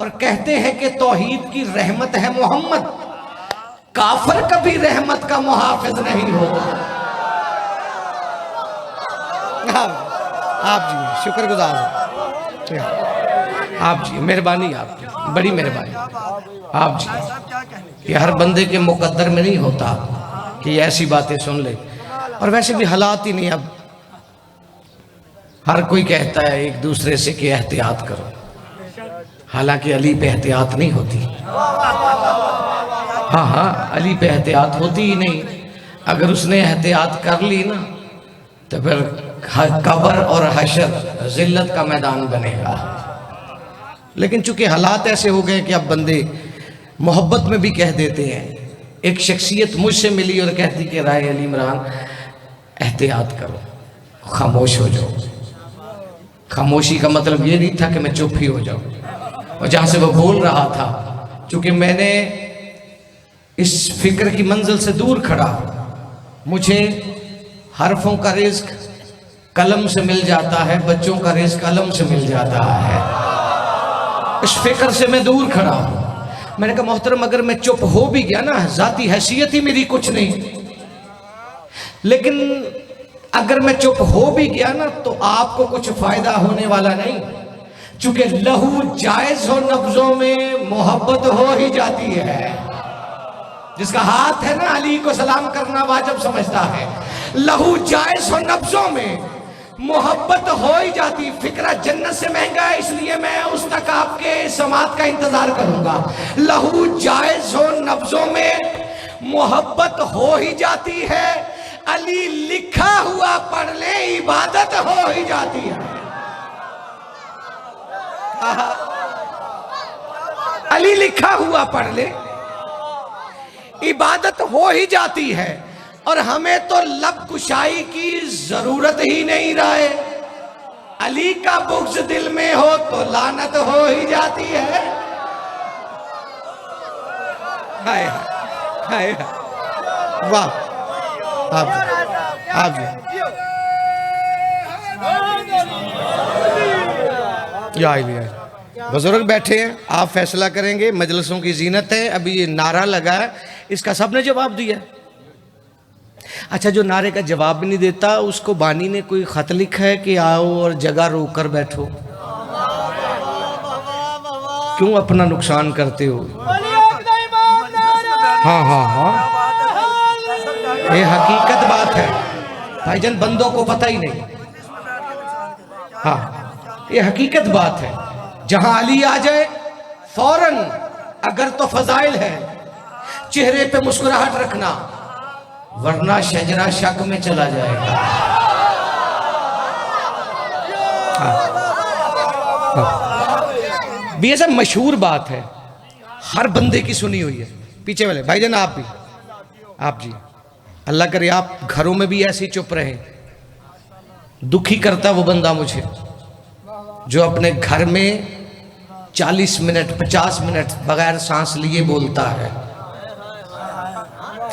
और कहते हैं कि तौहीद की रहमत है मोहम्मद। काफिर कभी रहमत का मुहाफिज नहीं होता। आप जी शुक्रगुजार आप जी, मेहरबानी आपकी, बड़ी मेहरबानी आप जी। ये हर बंदे के मुकद्दर में नहीं होता कि ऐसी बातें सुन ले। और वैसे भी हालात ही नहीं, अब हर कोई कहता है एक दूसरे से कि एहतियात करो, हालांकि अली पे एहतियात नहीं होती। हाँ हाँ, अली पे एहतियात होती ही नहीं। अगर उसने एहतियात कर ली ना तो फिर कब्र और हशर जिल्लत का मैदान बनेगा। लेकिन चूंकि हालात ऐसे हो गए कि अब बंदे मोहब्बत में भी कह देते हैं। एक शख्सियत मुझसे मिली और कहती कि राय अली इमरान एहतियात करो, खामोश हो जाओ। खामोशी का मतलब ये नहीं था कि मैं चुप ही हो जाऊं। और जहां से वो बोल रहा था, चूंकि मैंने इस फिक्र की मंजिल से दूर खड़ा, मुझे हरफों का रिज्क कलम से मिल जाता है, बच्चों का रिज्क कलम से मिल जाता है। इस फिक्र से मैं दूर खड़ा हूं। मैंने कहा मोहतरम, अगर मैं चुप हो भी गया ना, जाती हैसियत ही मेरी कुछ नहीं, लेकिन अगर मैं चुप हो भी गया ना तो आपको कुछ फायदा होने वाला नहीं। चूंकि लहू जायज हो नब्जों में मोहब्बत हो ही जाती है। जिसका हाथ है ना अली को सलाम करना वाजिब समझता है। लहू जायज हो नब्जों में मोहब्बत हो ही जाती। फिक्रा जन्नत से महंगा है, इसलिए मैं उस तक आपके समात का इंतजार करूंगा। लहू जायज हो नब्जों में मोहब्बत हो ही जाती है। अली लिखा हुआ पढ़ ले इबादत हो ही जाती है। अली लिखा हुआ पढ़ ले इबादत हो ही जाती है। और हमें तो लब कुशाई की जरूरत ही नहीं रहे। अली का बुग़्ज़ दिल में हो तो लानत हो ही जाती है। हाय हाय, वाह आप जी बुजुर्ग बैठे हैं, आप फैसला करेंगे। मजलिसों की जीनत है। अभी ये नारा लगा है, इसका सबने जवाब दिया। अच्छा, जो नारे का जवाब भी नहीं देता उसको बानी ने कोई खत लिखा है कि आओ और जगह रोक कर बैठो। क्यों अपना नुकसान करते हो? हाँ हाँ हाँ, ये हकीकत बात है भाईजान, बंदों को पता ही नहीं। हाँ, ये हकीकत बात है। जहां अली आ जाए फौरन, अगर तो फजाइल है चेहरे पे मुस्कुराहट रखना, वरना शजरा शक में चला जाएगा। भी ऐसा मशहूर बात है, हर बंदे की सुनी हुई है। पीछे वाले भाईजान आप भी, आप जी, अल्लाह करे आप घरों में भी ऐसे ही चुप रहे। दुखी करता वो बंदा मुझे जो अपने घर में 40 मिनट 50 मिनट बगैर सांस लिए बोलता है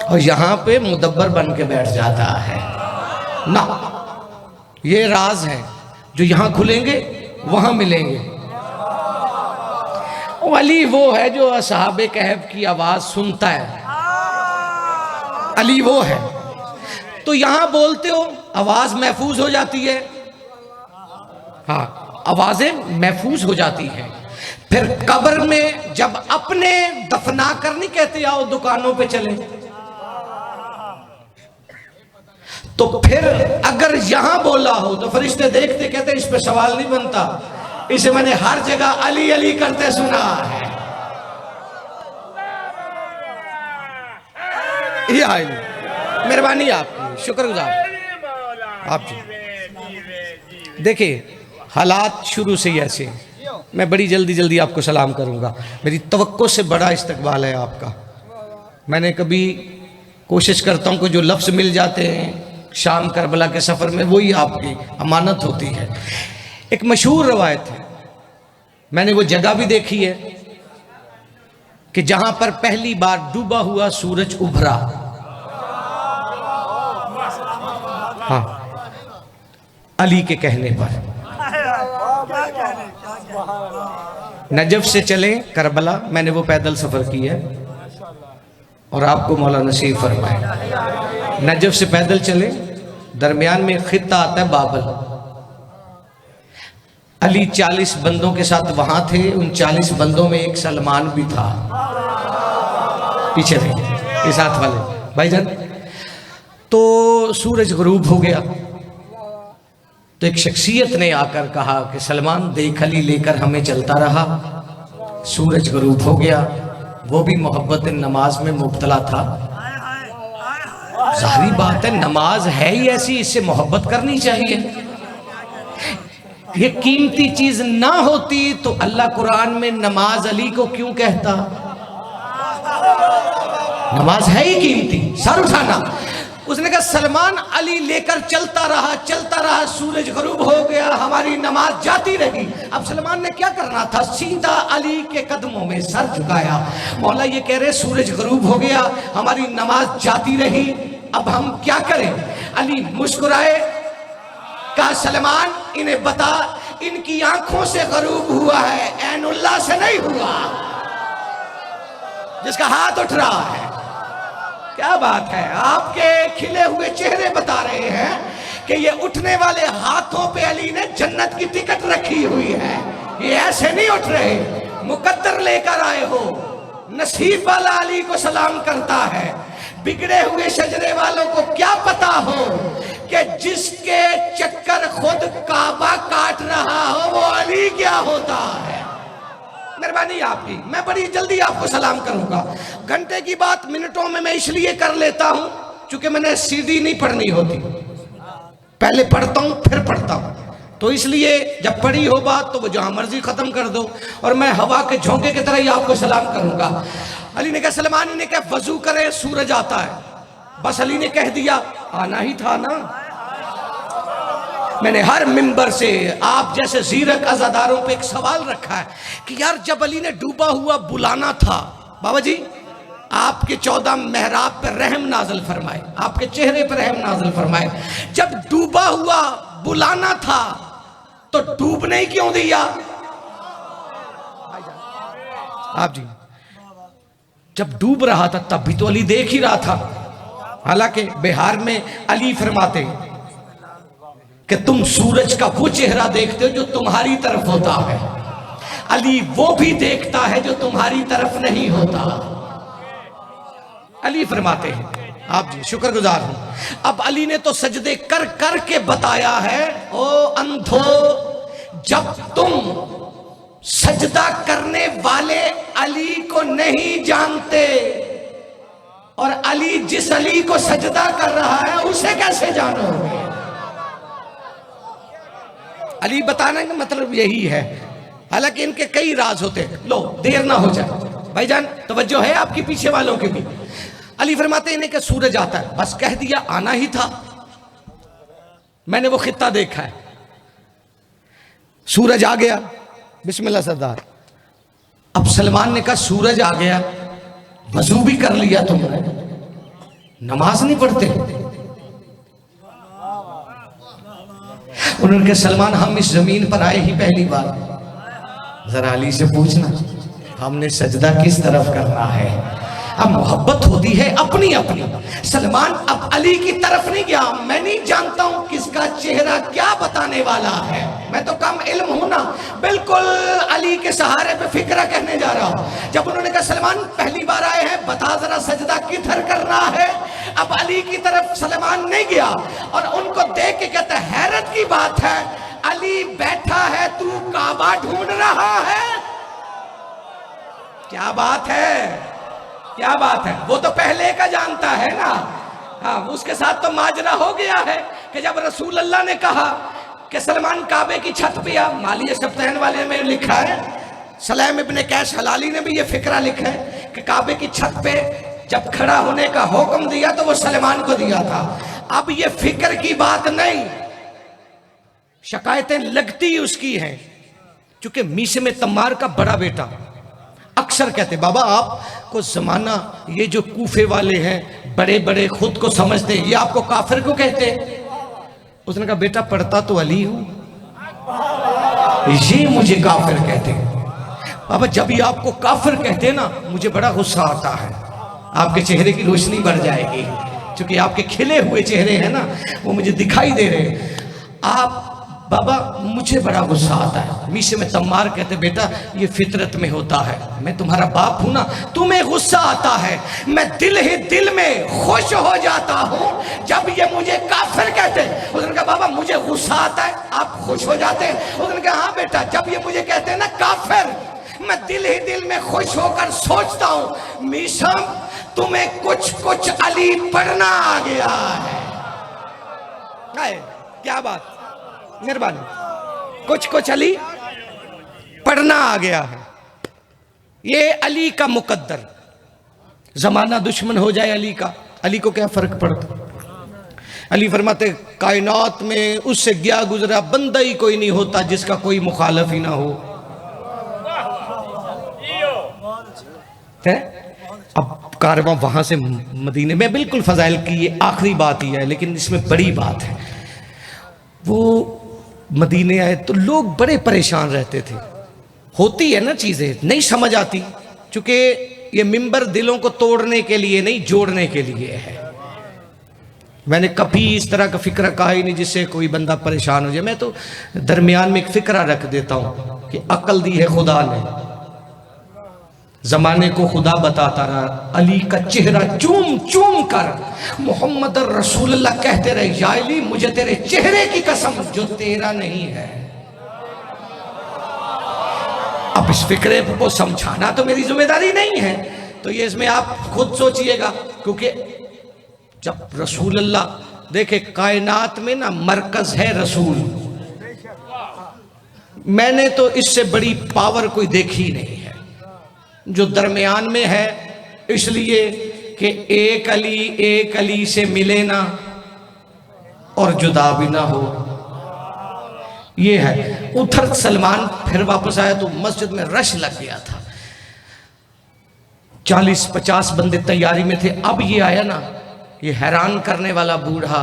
और यहाँ पे मुदब्बर बन के बैठ जाता है ना। ये राज है जो यहाँ खुलेंगे वहां मिलेंगे। अली वो है जो असहाबे कहफ की आवाज सुनता है। अली वो है। तो यहां बोलते हो आवाज महफूज हो जाती है। हाँ, आवाजें महफूज हो जाती हैं। फिर कब्र में जब अपने दफना कर नहीं कहते आओ दुकानों पे चले, तो फिर अगर यहां बोला हो तो फरिश्ते देखते कहते इस पे सवाल नहीं बनता, इसे मैंने हर जगह अली अली करते सुना है। ये आई मेहरबानी आपकी, शुक्रगुजार आप जी। देखिए हालात शुरू से ही ऐसे। मैं बड़ी जल्दी आपको सलाम करूंगा। मेरी तवक्को से बड़ा इस्तकबाल है आपका। मैंने कभी कोशिश करता हूं कि जो लफ्ज़ मिल जाते हैं शाम करबला के सफ़र में, वही आपकी अमानत होती है। एक मशहूर रवायत है, मैंने वो जगह भी देखी है कि जहां पर पहली बार डूबा हुआ सूरज उभरा। हाँ, अली के कहने पर। नजफ से चले करबला, मैंने वो पैदल सफ़र किया और आपको मौला नसीब फरमाए। नजफ से पैदल चले, दरमियान में खित्ता आता है बाबल। अली 40 बंदों के साथ वहां थे, उन 40 बंदों में एक सलमान भी था। पीछे थे ये साथ वाले भाईजान। तो सूरज गुरूब हो गया तो एक शख्सियत ने आकर कहा कि सलमान देख, अली लेकर हमें चलता रहा, सूरज गुरूब हो गया। वो भी मोहब्बत नमाज में मुब्तला था। जाहिर बात है, नमाज है ही ऐसी, इससे मोहब्बत करनी चाहिए। ये कीमती चीज ना होती तो अल्लाह कुरान में नमाज अली को क्यों कहता? नमाज है ही कीमती, सर उठाना। उसने कहा सलमान, अली लेकर चलता रहा, सूरज गरूब हो गया, हमारी नमाज जाती रही। अब सलमान ने क्या करना था? सीधा अली के कदमों में सर झुकाया। मौला ये कह रहे सूरज गरूब हो गया, हमारी नमाज जाती रही, अब हम क्या करें? अली मुस्कुराए, कहा सलमान इन्हें बता, इनकी आंखों से गरूब हुआ है, ऐनुल्लाह से नहीं हुआ, जिसका हाथ उठ रहा है। क्या बात है, आपके खिले हुए चेहरे बता रहे हैं कि ये उठने वाले हाथों पे अली ने जन्नत की टिकट रखी हुई है। ये ऐसे नहीं उठ रहे, मुकद्दर लेकर आए हो। नसीब वाला अली को सलाम करता है। बिगड़े हुए शजरे वालों को क्या पता हो कि जिसके चक्कर खुद काबा काट रहा हो वो अली क्या होता है। मेहरबानी आपकी, मैं बड़ी जल्दी आपको सलाम करूंगा। घंटे की बात मिनटों में मैं इसलिए कर लेता हूं क्योंकि मैंने सीधी नहीं पढ़नी होती, पहले पढ़ता हूं फिर पढ़ता हूं। तो इसलिए जब पढ़ी हो बात तो वो जहां मर्जी खत्म कर दो, और मैं हवा के झोंके की तरह ही आपको सलाम करूंगा। अली ने कहा सलमान ने कहा वजू करे, सूरज आता है। बस अली ने कह दिया, आना ही था ना। मैंने हर मिंबर से आप जैसे जीरक अज़ादारों पे एक सवाल रखा है कि यार जब अली ने डूबा हुआ बुलाना था, बाबा जी आपके 14 मेहराब पर रहम नाज़िल फरमाए, आपके चेहरे पर रहम नाज़िल फरमाए। जब डूबा हुआ बुलाना था तो डूबने ही क्यों दिया? आप जी जब डूब रहा था तब भी तो अली देख ही रहा था। हालांकि बिहार में अली फरमाते कि तुम सूरज का वो चेहरा देखते हो जो तुम्हारी तरफ होता है, अली वो भी देखता है जो तुम्हारी तरफ नहीं होता। अली फरमाते हैं, आप जी शुक्रगुजार हूं। अब अली ने तो सजदे कर कर के बताया है, ओ अंधो जब तुम सजदा करने वाले अली को नहीं जानते और अली जिस अली को सजदा कर रहा है उसे कैसे जानोगे? अली बताने का मतलब यही है। हालांकि इनके कई राज होते हैं। लो देर ना हो जाए भाईजान, तवज्जो है आपकी पीछे वालों की भी। अली फरमाते इन्हें कि सूरज आता है, बस कह दिया आना ही था। मैंने वो खित्ता देखा है, सूरज आ गया, बिस्मिल्लाह सरदार। अब सलमान ने कहा सूरज आ गया, वजू भी कर लिया तुमने, नमाज नहीं पढ़ते? उन्होंने कहा सलमान हम इस जमीन पर आए ही पहली बार, जरा अली से पूछना हमने सजदा किस तरफ करना है। अब मोहब्बत होती है अपनी अपनी। सलमान अब अली की तरफ नहीं गया, मैं नहीं जानता हूं किसका चेहरा क्या बताने वाला है, मैं तो कम इल्म हूं ना। बिल्कुल अली के सहारे पे फिक्रा कहने जा रहा हूं। जब उन्होंने कहा सलमान पहली बार आए हैं, बता जरा सजदा किधर करना है। अब अली की तरफ सलमान नहीं गया और उनको देख के कहता हैरत की बात है, अली बैठा है, तू काबा ढूंढ रहा है। क्या बात है, क्या बात है। वो तो पहले का जानता है ना। हाँ, उसके साथ तो माजरा हो गया है कि जब रसूल अल्लाह ने कहा कि सलमान काबे की छत पे आ, मालिया शब्तैन वाले में लिखा है, सलेम इब्ने कैश हलाली ने भी ये फिक्रा लिखा है कि काबे की छत पे जब खड़ा होने का हुक्म दिया तो वो सलमान को दिया था। अब ये फिक्र की बात नहीं, शिकायतें लगती उसकी हैं, क्योंकि मीसे में तम्मार का बड़ा बेटा अक्सर कहते बाबा आपको जमाना, ये जो कूफे वाले हैं बड़े बड़े खुद को समझते, ये आपको काफिर क्यों कहते? उसने कहा बेटा पढ़ता तो अली हूं, ये मुझे काफिर कहते। बाबा जब भी आपको काफिर कहते हैं ना, मुझे बड़ा गुस्सा आता है। आपके चेहरे की रोशनी बढ़ जाएगी, क्योंकि आपके खिले हुए चेहरे हैं ना, वो मुझे दिखाई दे रहे हैं। आप बाबा मुझे बड़ा गुस्सा आता है। मीशे में तम्मार कहते बेटा ये फितरत में होता है, मैं तुम्हारा बाप हूं ना, तुम्हें गुस्सा आता है, मैं दिल ही दिल में खुश हो जाता हूं जब ये मुझे काफिर कहते हैं। उसने कहा बाबा मुझे गुस्सा आता है, आप खुश हो जाते हैं? उसने कहा हाँ बेटा, जब ये मुझे कहते हैं ना काफिर, मैं दिल ही दिल में खुश होकर सोचता हूं मीशा तुम्हें कुछ कुछ अली पढ़ना आ गया है। क्या बात, मेहरबानी, कुछ कुछ अली पढ़ना आ गया है। ये अली का मुकद्दर, जमाना दुश्मन हो जाए अली का, अली को क्या फर्क पड़ता। अली फरमाते कायनात में उससे गया गुजरा बंदा ही कोई नहीं होता जिसका कोई मुखालिफ ही ना हो। है अब कारवां वहां से मदीने में, बिल्कुल फजाइल की ये आखिरी बात ही है, लेकिन इसमें बड़ी बात है। वो मदीने आए तो लोग बड़े परेशान रहते थे। होती है ना चीजें नहीं समझ आती, चूंकि ये मिंबर दिलों को तोड़ने के लिए नहीं, जोड़ने के लिए है। मैंने कभी इस तरह का फिक्र कहा ही नहीं जिससे कोई बंदा परेशान हो जाए। मैं तो दरमियान में एक फिक्रा रख देता हूं कि अकल दी है खुदा ने, जमाने को खुदा बताता रहा, अली का चेहरा चूम चूम कर मोहम्मद रसूलुल्लाह कहते रहे या अली मुझे तेरे चेहरे की कसम जो तेरा नहीं है। अब इस फिक्रे को समझाना तो मेरी जिम्मेदारी नहीं है, तो ये इसमें आप खुद सोचिएगा, क्योंकि जब रसूलुल्लाह देखे कायनात में ना मरकज है रसूल, मैंने तो इससे बड़ी पावर कोई देखी नहीं है जो दरमियान में है, इसलिए कि एक अली से मिले ना और जुदा भी ना हो। ये है। उधर सलमान फिर वापस आया तो मस्जिद में रश लग गया था, 40-50 बंदे तैयारी में थे। अब ये आया ना, ये हैरान करने वाला बूढ़ा,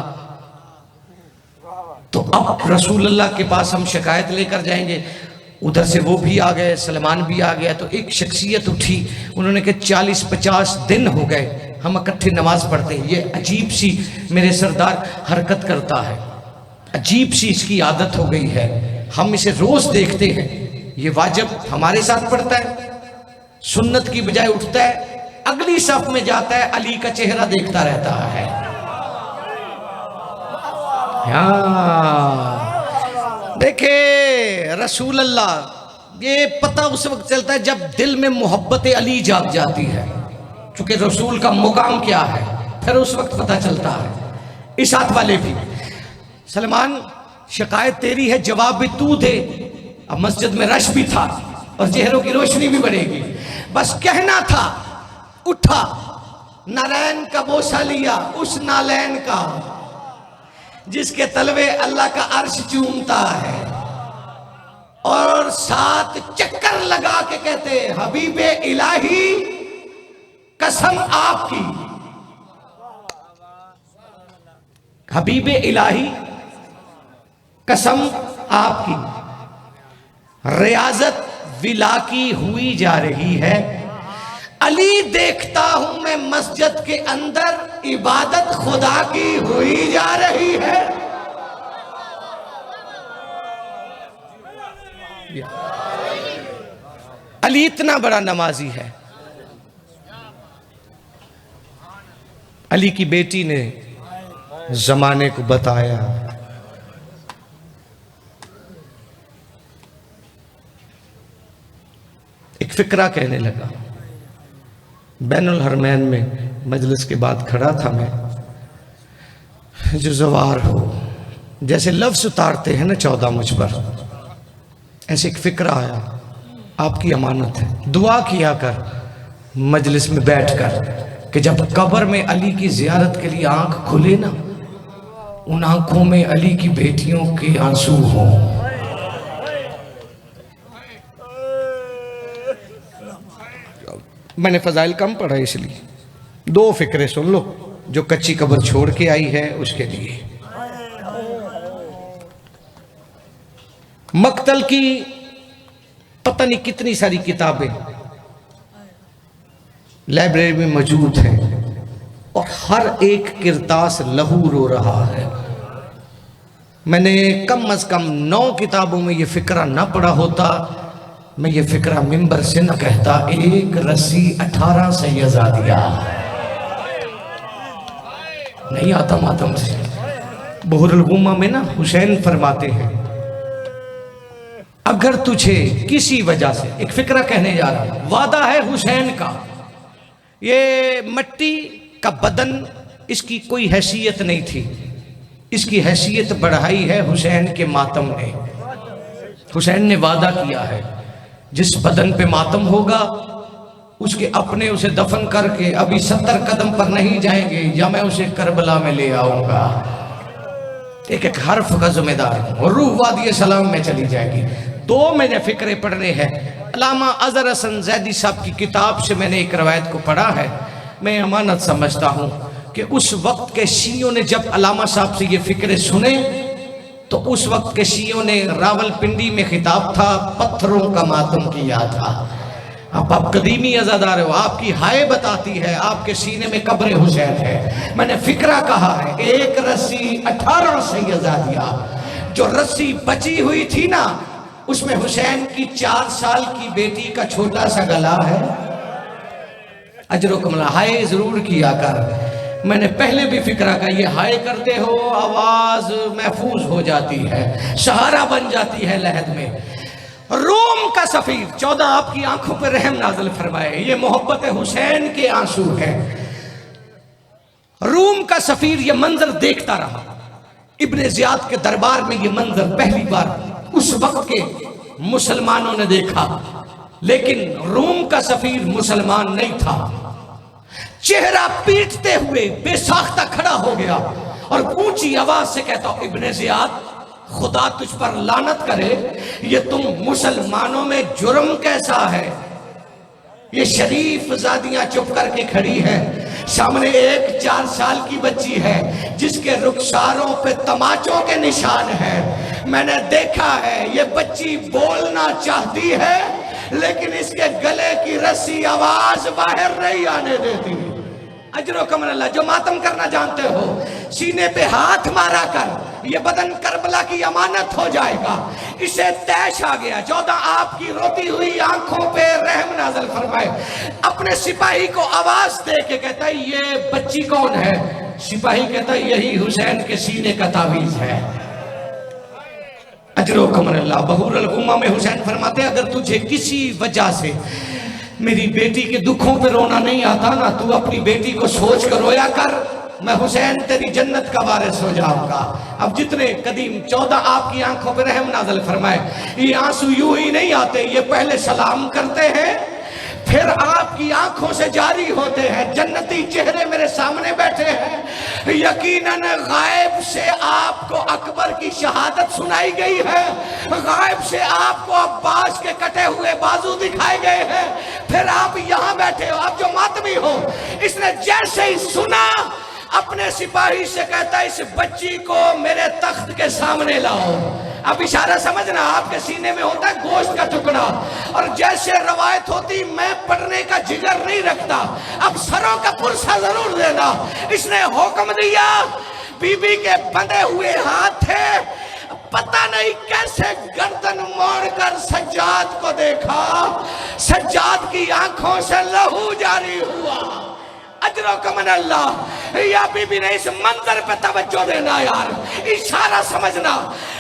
तो अब रसूलुल्लाह के पास हम शिकायत लेकर जाएंगे। उधर से वो भी आ गए, सलमान भी आ गया, तो एक शख्सियत उठी, उन्होंने कहा 40-50 दिन हो गए हम इकट्ठे नमाज पढ़ते हैं, ये अजीब सी मेरे सरदार हरकत करता है, अजीब सी इसकी आदत हो गई है, हम इसे रोज देखते हैं, ये वाजिब हमारे साथ पढ़ता है, सुन्नत की बजाय उठता है, अगली सफ में जाता है, अली का चेहरा देखता रहता है। देखे रसूल अल्लाह, ये पता उस वक्त चलता है जब दिल में मोहब्बत अली जाग जाती है, क्योंकि रसूल का मुकाम क्या है, फिर उस वक्त पता चलता है। इस हाथ वाले भी, सलमान शिकायत तेरी है, जवाब भी तू दे। अब मस्जिद में रश भी था और चेहरों की रोशनी भी बढ़ेगी, बस कहना था, उठा, नालैन का बोसा लिया, उस नालैन का जिसके तलवे अल्लाह का अर्श चूमता है, और 7 चक्कर लगा के कहते हबीबे इलाही कसम आपकी, हबीबे इलाही कसम आपकी, रियाजत विला की हुई जा रही है, अली देखता हूं मैं मस्जिद के अंदर, इबादत खुदा की हुई जा रही है। अली इतना बड़ा नमाजी है। अली की बेटी ने जमाने को बताया, एक फिक्रा कहने लगा। बैनुल हरमैन में मजलिस के बाद खड़ा था मैं, जो जवार हो जैसे लफ्ज उतारते हैं ना 14 मुझ पर, ऐसे एक फिक्रा आया, आपकी अमानत है, दुआ किया कर मजलिस में बैठकर कि जब कब्र में अली की जियारत के लिए आंख खुले ना, उन आंखों में अली की बेटियों के आंसू हों। मैंने फजाइल कम पढ़ा इसलिए 2 फिक्रे सुन लो, जो कच्ची कब्र छोड़ के आई है उसके लिए। मक्तल की पता नहीं कितनी सारी किताबें लाइब्रेरी में मौजूद हैं और हर एक किरतास लहू रो रहा है। मैंने कम अज कम 9 किताबों में ये फिक्रा ना पढ़ा होता, मैं ये फिक्रा मिंबर से न कहता। एक रस्सी 18 सैयदा दिया, नहीं आता मातम से। बुहुरुल गुम्मा में ना हुसैन फरमाते हैं, अगर तुझे किसी वजह से, एक फिक्रा कहने जा रहा हूं, वादा है हुसैन का, ये मट्टी का बदन इसकी कोई हैसियत नहीं थी, इसकी हैसियत बढ़ाई है हुसैन के मातम ने। हुसैन ने वादा किया है जिस बदन पे मातम होगा उसके अपने उसे दफन करके अभी 70 कदम पर नहीं जाएंगे या मैं उसे करबला में ले आऊंगा। एक एक हर्फ का जिम्मेदार हूं और रूह वादी सलाम में चली जाएगी। 2 मैंने फिक्रे पढ़ने हैं। अल्लामा अजहर हसन जैदी साहब की किताब से मैंने एक रवायत को पढ़ा है। मैं अमानत समझता हूं कि उस वक्त के शियों ने जब अल्लामा साहब से ये फिक्रे सुने तो उस वक्त के शियों ने रावलपिंडी में खिताब था, पत्थरों का मातम किया था। अब आप कदीमी अज़ादार हो, आपकी हाय बताती है आपके सीने में कब्र हुसैन है। मैंने फिक्रा कहा है, एक रस्सी 18 सैयदा दिया। जो रस्सी बची हुई थी ना उसमें हुसैन की 4 साल की बेटी का छोटा सा गला है। अजरो कमला हाय जरूर किया कर। मैंने पहले भी फिक्रा का, ये हाय करते हो आवाज महफूज हो जाती है, सहारा बन जाती है लहद में। रोम का सफीर 14 आपकी आंखों पर रहम नाज़िल फरमाए, ये मोहब्बत हुसैन के आंसू है। रूम का सफीर ये मंजर देखता रहा। इब्ने ज़ियाद के दरबार में ये मंजर पहली बार उस वक्त के मुसलमानों ने देखा, लेकिन रूम का सफीर मुसलमान नहीं था। चेहरा पीटते हुए बेसाख्ता खड़ा हो गया और ऊंची आवाज से कहता, इब्ने ज़ियाद खुदा तुझ पर लानत करे, ये तुम मुसलमानों में जुर्म कैसा है। ये शरीफ ज़ादियां चुप करके खड़ी हैं, सामने एक 4 साल की बच्ची है जिसके रुखसारों पे तमाचों के निशान हैं। मैंने देखा है ये बच्ची बोलना चाहती है लेकिन इसके गले की रस्सी आवाज बाहर नहीं आने देती। अजरो कमरल्ला, जो मातम करना जानते हो सीने पे हाथ मारा कर, ये बदन करबला की अमानत हो जाएगा। इसे तैश आ गया। 14 आपकी रोती हुई आंखों पे रहम नाज़िल फरमाए। अपने सिपाही को आवाज दे के कहता है, ये बच्ची कौन है? सिपाही कहता है, यही हुसैन के सीने का तावीज है। अजरो कमरल्ला, बहुरुल गुम्मा में हुसैन फरमाते, अगर तुझे किसी वजह से मेरी बेटी के दुखों पे रोना नहीं आता ना, तू अपनी बेटी को सोच कर रोया कर, मैं हुसैन तेरी जन्नत का वारिस हो जाऊंगा। अब जितने कदीम 14 आपकी आंखों पे रहम नाज़िल फरमाए, ये आंसू यूं ही नहीं आते, ये पहले सलाम करते हैं फिर आपकी आंखों से जारी होते हैं। जन्नती चेहरे मेरे सामने बैठे हैं। यकीनन गायब से आपको अकबर की शहादत सुनाई गई है, गायब से आपको अब्बास के कटे हुए बाजू दिखाए गए हैं, फिर आप यहाँ बैठे हो, आप जो मातमी हो। इसने जैसे ही सुना अपने सिपाही से कहता, इस बच्ची को मेरे तख्त के सामने लाओ। अब इशारा समझना, आपके सीने में होता है गोश्त का टुकड़ा, और जैसे रवायत होती मैं पढ़ने का जिगर नहीं रखता, अब सरों का पुरसा जरूर देना। इसने हुक्म दिया, बीबी के बंधे हुए हाथ थे, पता नहीं कैसे गर्दन मोड़कर सज्जाद को देखा, सज्जाद की आंखों से लहू जारी हुआ। अजरो कमन अल्लाह, या बीबी ने इस मंजर पे तवज्जो देना यार, इशारा समझना।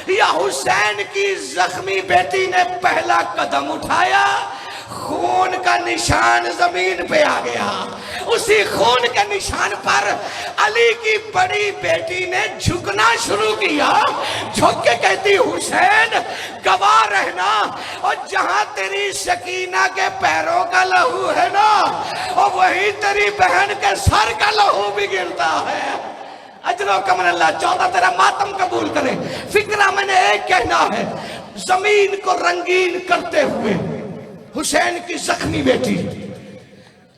या हुसैन की जख्मी बेटी ने पहला कदम उठाया, खून का निशान जमीन पे आ गया। उसी खून के निशान पर अली की बड़ी बेटी ने झुकना शुरू किया। झुक के कहती, हुसैन गवाह रहना, और जहां तेरी सकीना के पैरों का लहू है ना, और वही तेरी बहन के सर का लहू भी गिरता है। अजरो कमन अल्लाह, 14 तेरा मातम कबूल करे। फिक्रा मैंने एक कहना है, जमीन को रंगीन करते हुए हुसैन की जख्मी बेटी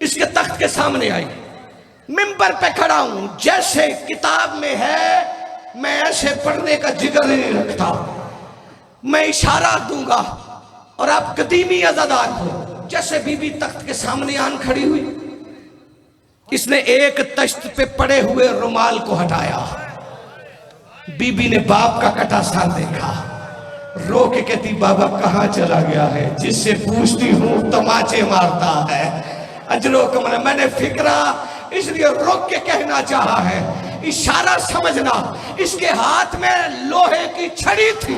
इसके तख्त के सामने आई। मिंबर पे खड़ा हूं, जैसे किताब में है मैं ऐसे पढ़ने का जिगर नहीं रखता। मैं इशारा दूंगा, और आप कदीमी अज़ादार हो। जैसे बीबी तख्त के सामने आन खड़ी हुई, इसने एक तख्त पे पड़े हुए रुमाल को हटाया। बीबी ने बाप का कटा सर देखा, रो के कहती बाबा कहाँ चला गया है? जिससे पूछती हूँ तमाचे मारता है। अजरो कमर, मैंने फिक्रा इसलिए रोक के कहना चाहा है, इशारा समझना। इसके हाथ में लोहे की छड़ी थी।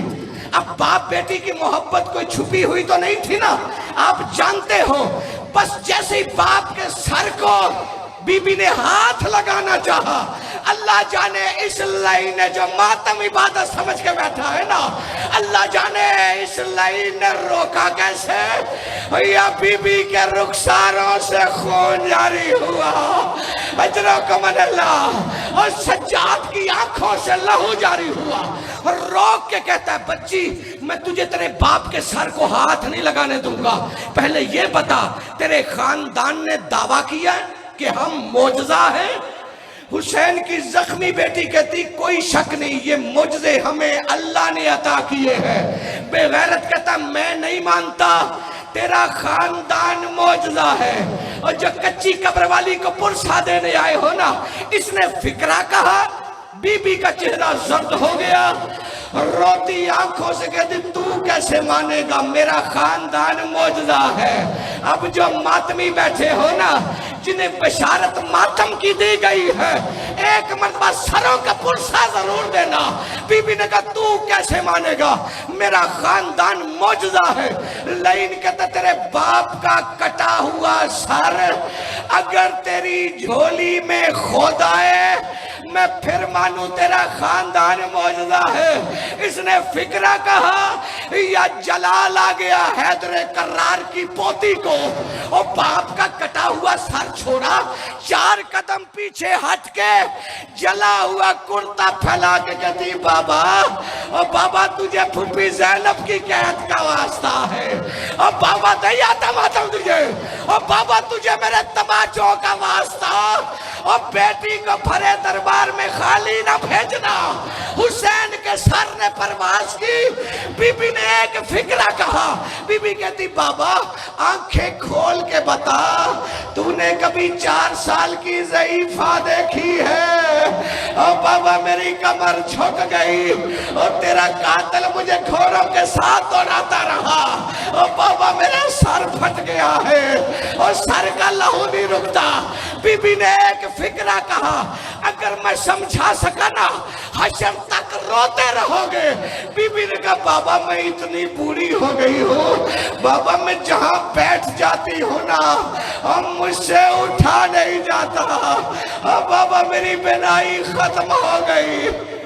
अब बाप बेटी की मोहब्बत कोई छुपी हुई तो नहीं थी ना, आप जानते हो। बस जैसे ही बाप के सर को बीबी ने हाथ लगाना चाहा, अल्लाह जाने इस लाइन ने जो मातम इबादत समझ के बैठा है ना, अल्लाह जाने इस लाइन ने रोका कैसे। भैया बीबी के रुखसारों से खून जारी हुआ, अजरो कमन अल्लाह, और सज्जाद की आंखों से लहू जारी हुआ। और रोक के कहता है बच्ची मैं तुझे तेरे बाप के सर को हाथ नहीं लगाने दूंगा। पहले ये बता तेरे खानदान ने दावा किया कि हम मोजज़ा हैं? हुसैन की जख्मी बेटी कहती कोई शक नहीं, ये मुझे हमें अल्लाह ने अता किए हैं। बेगैरत कहता मैं नहीं मानता, तेरा खानदान मौजूदा है। और जो कच्ची कब्र वाली को पुरसा देने आए हो ना, इसने फिक्रा कहा। बीबी का चेहरा जर्द हो गया, रोती आंखों से कहती तू कैसे मानेगा, मेरा खानदान मौजूदा है। अब जो मातमी बैठे हो ना, जिन्हें बशारत मातम की दी गई है, एक मरतबा सरों का पुरसा जरूर देना। बीबी ने कहा तू कैसे मानेगा, मेरा खानदान मौजूदा है। लाइन कहता तेरे बाप का कटा हुआ सर अगर तेरी झोली में खोदा है, मैं फिर मानू तेरा खानदान मौजूदा है। इसने फिक्रा कहा या जलाल आ गया हैदर कर्रार की पोती को, और बाप का कटा हुआ सर छोड़ा, 4 कदम पीछे हट के जला हुआ कुर्ता फैला के कहती बाबा, और बाबा तुझे फूफी ज़ैनब की कैद का वास्ता है, और बाबा नहीं आता माता तुझे, और बाबा तुझे मेरे तमाचों का वास्ता, और बेटी को भरे दरबार में खाली ना भेजना। हुसैन के सर ने परवास की। बीबी ने एक फिक्रा कहा। बीबी कहती बाबा आंखें खोल के बता, तूने कभी 4 साल की ज़ईफा देखी है? और बाबा मेरी कमर झुक गई, और तेरा कातिल मुझे घोड़ों के साथ दौड़ाता रहा, और बाबा मेरा सर फट गया है, और सर का लहू नहीं रुकता। बीबी ने एक फिक्रा कहा, अगर मैं समझा सका ना, हशर तक रोते रहोगे। बीबी ने कहा बाबा मैं इतनी बूढ़ी हो गई हूँ, बाबा मैं जहाँ बैठ जाती हूँ ना, अब मुझसे उठा नहीं जाता, अब बाबा मेरी बिनाई खत्म हो गई।